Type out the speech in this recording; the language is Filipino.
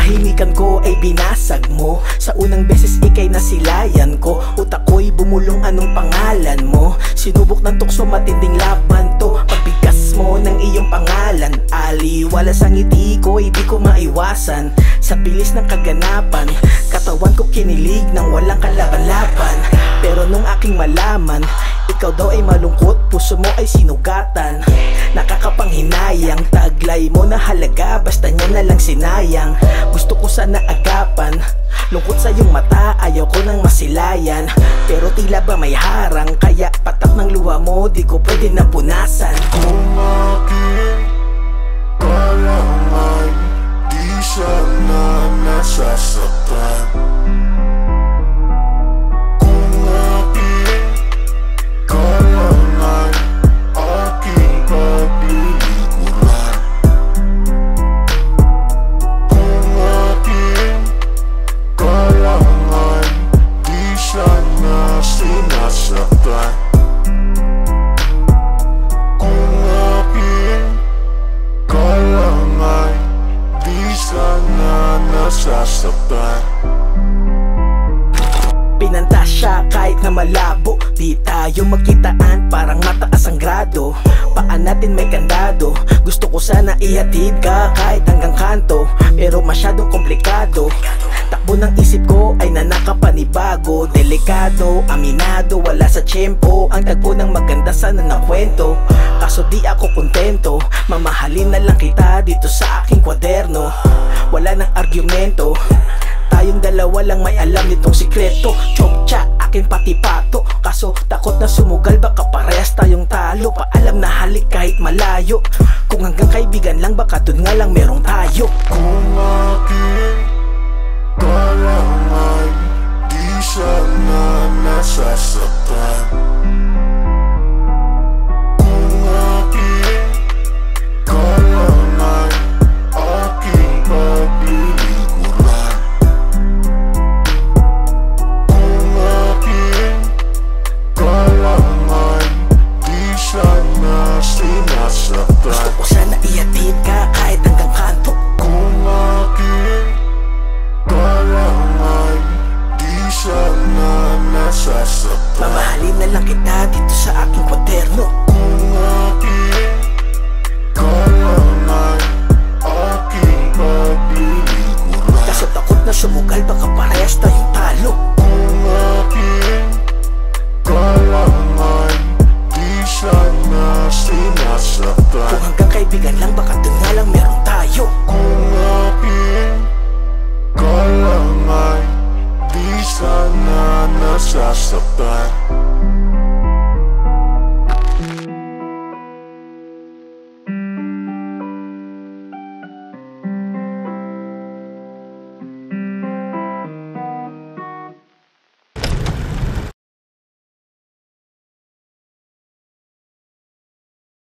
katahimikan ko ay binasag mo. Sa unang beses ikay nasilayan ko. Utak ko'y bumulong, anong pangalan mo? Sinubok ng tukso, matinding laban to. Pagbigas mo ng iyong pangalan, aliwalas ang ngiti ko, hindi ko maiwasan. Sa bilis ng kaganapan, katawan ko kinilig nang walang kalaban-laban. Pero nung aking malaman, ikaw daw ay malungkot, puso mo ay sinugatan. Nakakapanghinayang, taglay mo na halaga, basta niya na lang sinayang. Gusto ko sana agapan, lungkot sa iyong mata, ayaw ko nang masilayan. Pero tila ba may harang, kaya patak ng luha mo, di ko pwede na punasan. Kung aking kalangan, di sana nasasaktan. Kung aking kalangan, aking paglilikuran. Kung aking kalangan, di sana sinasaktan. Kung aking kalangan, di sana nasasaktan. Pinanta siya kahit na malabo, di tayo magkitaan, parang mataas ang grado. Paan natin may kandado, gusto ko sana ihatid ka kahit hanggang kanto. Pero masyadong komplikado, takbo ng isip ko ay nanakapanibago. Delikado, aminado, wala sa tiyempo. Ang tagpo ng maganda sana na kwento. Kaso di ako kontento, mamahalin na lang kita dito sa aking kwaderno. Wala nang argumento, tayong dalawa lang may alam nitong sikreto. Chokcha, aking patipato, kaso takot na sumugal, baka parehas tayong talo. Paalam na halik kahit malayo, kung hanggang kaibigan lang, baka dun nga lang merong tayo. Kung aking kalangan, di sana nasasaktan.